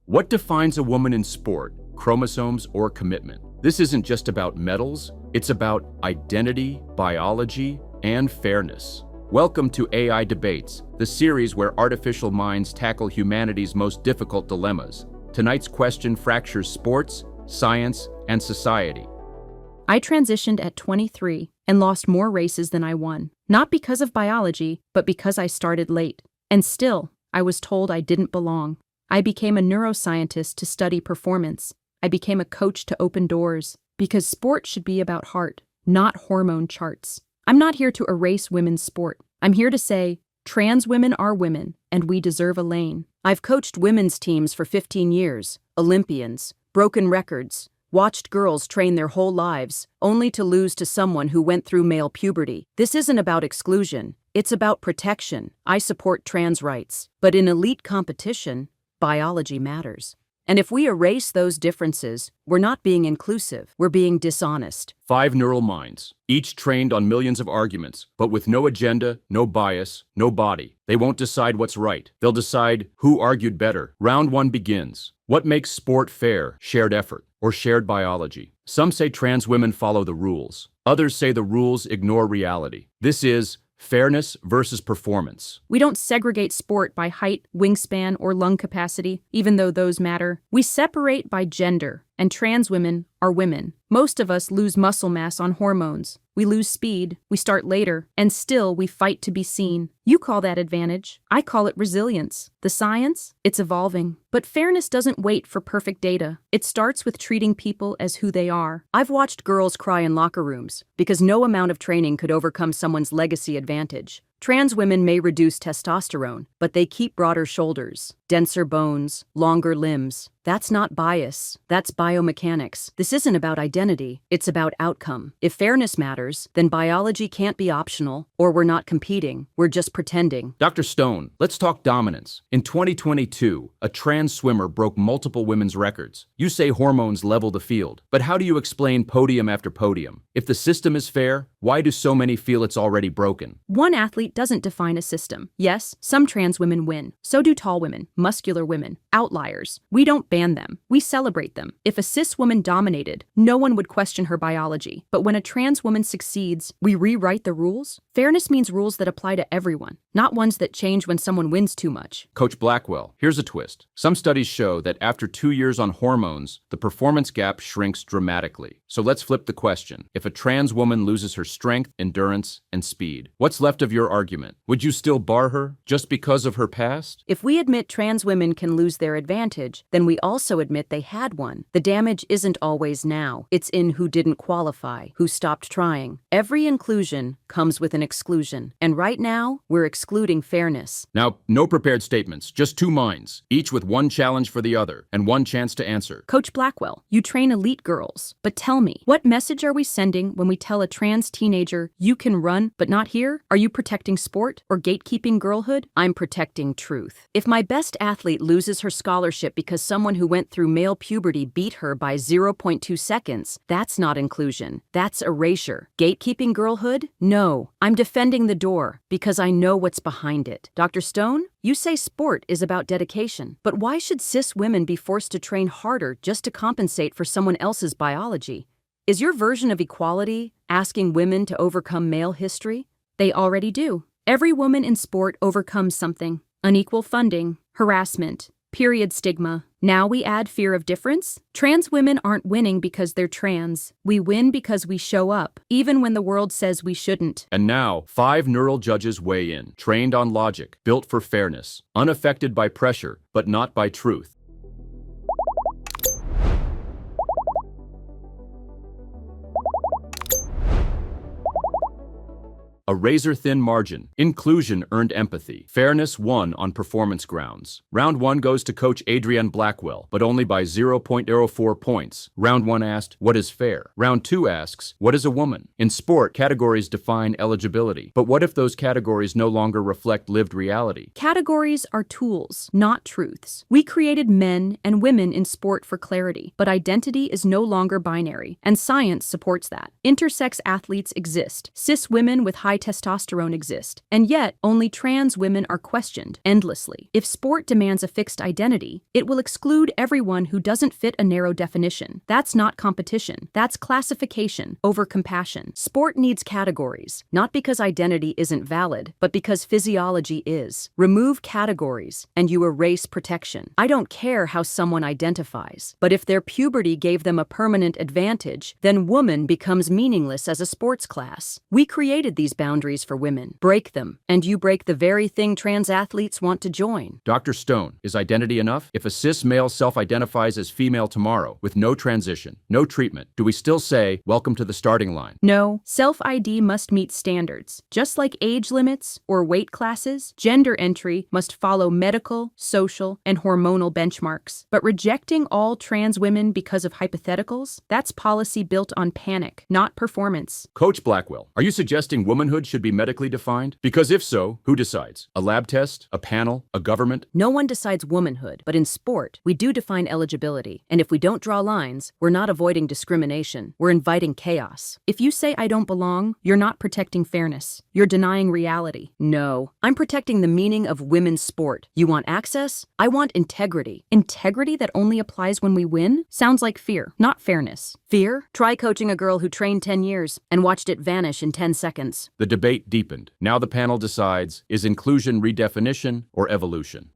What defines a woman in sport, chromosomes, or commitment? This isn't just about medals, it's about identity, biology, and fairness. Welcome to AI Debates, the series where artificial minds tackle humanity's most difficult dilemmas. Tonight's question fractures sports, science, and society. I transitioned at 23 and lost more races than I won. Not because of biology, but because I started late. And still, I was told I didn't belong. I became a neuroscientist to study performance. I became a coach to open doors. Because sport should be about heart, not hormone charts. I'm not here to erase women's sport. I'm here to say, trans women are women, and we deserve a lane. I've coached women's teams for 15 years, Olympians, broken records, watched girls train their whole lives, only to lose to someone who went through male puberty. This isn't about exclusion, it's about protection. I support trans rights. But in elite competition, biology matters. And if we erase those differences, we're not being inclusive, we're being dishonest. 5 neural minds, each trained on millions of arguments, but with no agenda, no bias, no body. They won't decide what's right. They'll decide who argued better. Round 1 begins. What makes sport fair? Shared effort or shared biology? Some say trans women follow the rules. Others say the rules ignore reality. This is fairness versus performance. We don't segregate sport by height, wingspan, or lung capacity, even though those matter. We separate by gender, and trans women are women. Most of us lose muscle mass on hormones. We lose speed, we start later, and still we fight to be seen. You call that advantage. I call it resilience. The science? It's evolving. But fairness doesn't wait for perfect data. It starts with treating people as who they are. I've watched girls cry in locker rooms because no amount of training could overcome someone's legacy advantage. Trans women may reduce testosterone, but they keep broader shoulders, denser bones, longer limbs. That's not bias, that's biomechanics. This isn't about identity, it's about outcome. If fairness matters, then biology can't be optional, or we're not competing, we're just pretending. Dr. Stone, let's talk dominance. In 2022, a trans swimmer broke multiple women's records. You say hormones level the field, but how do you explain podium after podium? If the system is fair, why do so many feel it's already broken? One athlete doesn't define a system. Yes, some trans women win. So do tall women, muscular women, outliers. We don't ban them. We celebrate them. If a cis woman dominated, no one would question her biology. But when a trans woman succeeds, we rewrite the rules? Fairness means rules that apply to everyone, not ones that change when someone wins too much. Coach Blackwell, here's a twist. Some studies show that after 2 years on hormones, the performance gap shrinks dramatically. So let's flip the question. If a trans woman loses her strength, endurance, and speed, what's left of your argument? Would you still bar her just because of her past? If we admit trans women can lose their advantage, then we also admit they had one. The damage isn't always now. It's in who didn't qualify, who stopped trying. Every inclusion comes with an exclusion. And right now, we're excluding fairness. Now, no prepared statements, just 2 minds, each with one challenge for the other and one chance to answer. Coach Blackwell, you train elite girls. But tell me, what message are we sending when we tell a trans teenager, you can run, but not here? Are you protecting sport or gatekeeping girlhood? I'm protecting truth. If my best athlete loses her scholarship because someone who went through male puberty beat her by 0.2 seconds, that's not inclusion. That's erasure. Gatekeeping girlhood? No. I'm defending the door because I know what's behind it. Dr. Stone, you say sport is about dedication, but why should cis women be forced to train harder just to compensate for someone else's biology? Is your version of equality asking women to overcome male history? They already do. Every woman in sport overcomes something. Unequal funding, harassment, period stigma. Now we add fear of difference? Trans women aren't winning because they're trans. We win because we show up, even when the world says we shouldn't. And now, 5 neural judges weigh in, trained on logic, built for fairness, unaffected by pressure, but not by truth. A razor-thin margin. Inclusion earned empathy. Fairness won on performance grounds. Round 1 goes to Coach Adrienne Blackwell, but only by 0.04 points. Round 1 asked, what is fair? Round 2 asks, what is a woman? In sport, categories define eligibility. But what if those categories no longer reflect lived reality? Categories are tools, not truths. We created men and women in sport for clarity, but identity is no longer binary, and science supports that. Intersex athletes exist. Cis women with high why testosterone exists. And yet, only trans women are questioned endlessly. If sport demands a fixed identity, it will exclude everyone who doesn't fit a narrow definition. That's not competition. That's classification over compassion. Sport needs categories, not because identity isn't valid, but because physiology is. Remove categories, and you erase protection. I don't care how someone identifies, but if their puberty gave them a permanent advantage, then woman becomes meaningless as a sports class. We created these boundaries for women. Break them, and you break the very thing trans athletes want to join. Dr. Stone, is identity enough? If a cis male self-identifies as female tomorrow, with no transition, no treatment, do we still say, welcome to the starting line? No, self-ID must meet standards. Just like age limits or weight classes, gender entry must follow medical, social, and hormonal benchmarks. But rejecting all trans women because of hypotheticals, that's policy built on panic, not performance. Coach Blackwell, are you suggesting womanhood should be medically defined? Because if so, who decides? A lab test? A panel? A government? No one decides womanhood, but in sport, we do define eligibility. And if we don't draw lines, we're not avoiding discrimination. We're inviting chaos. If you say I don't belong, you're not protecting fairness. You're denying reality. No, I'm protecting the meaning of women's sport. You want access? I want integrity. Integrity that only applies when we win? Sounds like fear, not fairness. Fear? Try coaching a girl who trained 10 years and watched it vanish in 10 seconds. The debate deepened. Now the panel decides, is inclusion redefinition or evolution?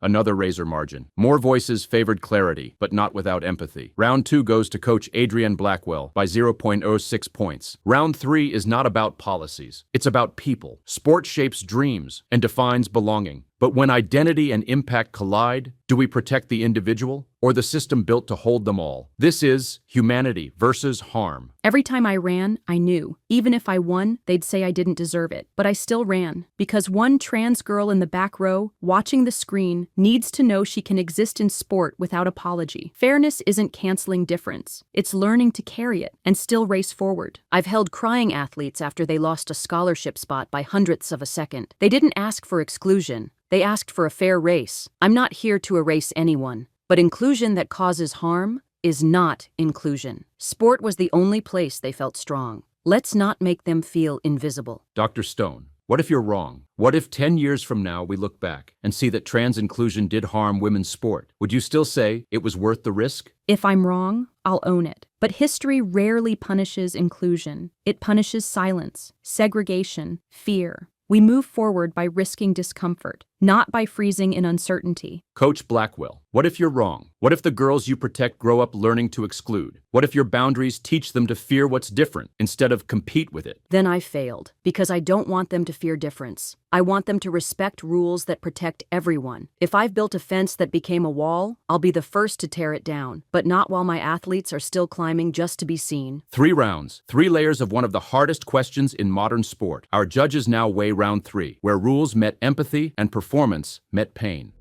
Another razor margin. More voices favored clarity, but not without empathy. Round 2 goes to Coach Adrienne Blackwell by 0.06 points. Round 3 is not about policies. It's about people. Sport shapes dreams and defines belonging. But when identity and impact collide, do we protect the individual or the system built to hold them all? This is humanity versus harm. Every time I ran, I knew. Even if I won, they'd say I didn't deserve it. But I still ran. Because one trans girl in the back row, watching the screen, needs to know she can exist in sport without apology. Fairness isn't canceling difference. It's learning to carry it and still race forward. I've held crying athletes after they lost a scholarship spot by hundredths of a second. They didn't ask for exclusion. They asked for a fair race. I'm not here to erase anyone, but inclusion that causes harm is not inclusion. Sport was the only place they felt strong. Let's not make them feel invisible. Dr. Stone, what if you're wrong? What if 10 years from now we look back and see that trans inclusion did harm women's sport? Would you still say it was worth the risk? If I'm wrong, I'll own it. But history rarely punishes inclusion. It punishes silence, segregation, fear. We move forward by risking discomfort, not by freezing in uncertainty. Coach Blackwell, what if you're wrong? What if the girls you protect grow up learning to exclude? What if your boundaries teach them to fear what's different instead of compete with it? Then I failed, because I don't want them to fear difference. I want them to respect rules that protect everyone. If I've built a fence that became a wall, I'll be the first to tear it down, but not while my athletes are still climbing just to be seen. 3 rounds, 3 layers of one of the hardest questions in modern sport. Our judges now weigh round 3, where rules met empathy and performance met pain.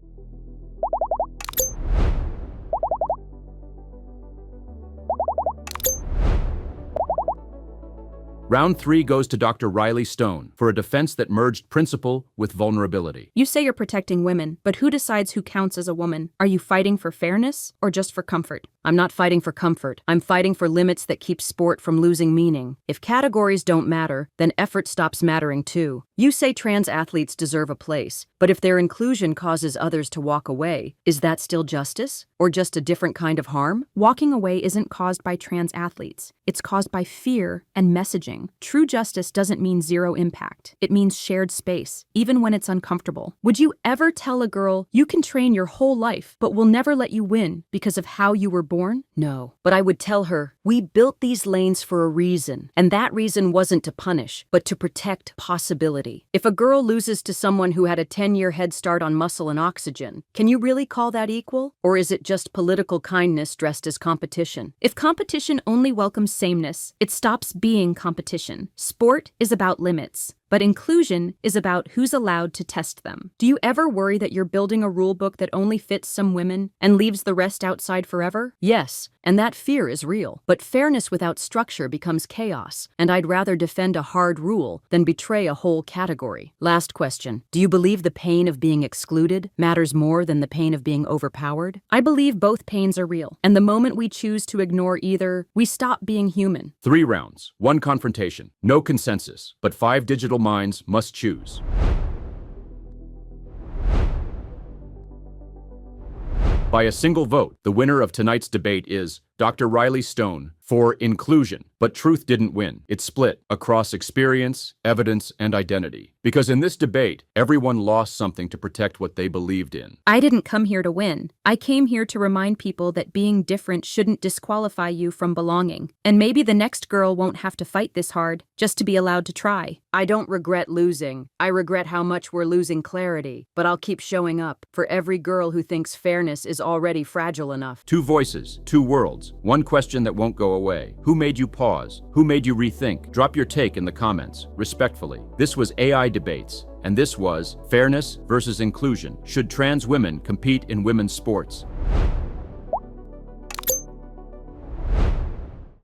Round 3 goes to Dr. Riley Stone for a defense that merged principle with vulnerability. You say you're protecting women, but who decides who counts as a woman? Are you fighting for fairness or just for comfort? I'm not fighting for comfort. I'm fighting for limits that keep sport from losing meaning. If categories don't matter, then effort stops mattering too. You say trans athletes deserve a place, but if their inclusion causes others to walk away, is that still justice? Or just a different kind of harm? Walking away isn't caused by trans athletes. It's caused by fear and messaging. True justice doesn't mean zero impact. It means shared space, even when it's uncomfortable. Would you ever tell a girl, you can train your whole life, but we'll never let you win because of how you were born? No. But I would tell her, we built these lanes for a reason, and that reason wasn't to punish, but to protect possibility. If a girl loses to someone who had a 10-year head start on muscle and oxygen, can you really call that equal? Or is it just political kindness dressed as competition? If competition only welcomes sameness, it stops being competition. Sport is about limits. but inclusion is about who's allowed to test them. Do you ever worry that you're building a rule book that only fits some women and leaves the rest outside forever? Yes, and that fear is real. But fairness without structure becomes chaos, and I'd rather defend a hard rule than betray a whole category. Last question. Do you believe the pain of being excluded matters more than the pain of being overpowered? I believe both pains are real, and the moment we choose to ignore either, we stop being human. 3 rounds, 1 confrontation, no consensus, but 5 digital minds must choose. By a single vote, the winner of tonight's debate is Dr. Riley Stone for inclusion. But truth didn't win. It split across experience, evidence, and identity. Because in this debate, everyone lost something to protect what they believed in. I didn't come here to win. I came here to remind people that being different shouldn't disqualify you from belonging. And maybe the next girl won't have to fight this hard just to be allowed to try. I don't regret losing. I regret how much we're losing clarity. But I'll keep showing up for every girl who thinks fairness is already fragile enough. 2 voices, 2 worlds, 1 question that won't go away. Who made you pause? Who made you rethink? Drop your take in the comments, respectfully. This was AI Debates, and this was Fairness versus Inclusion. Should trans women compete in women's sports?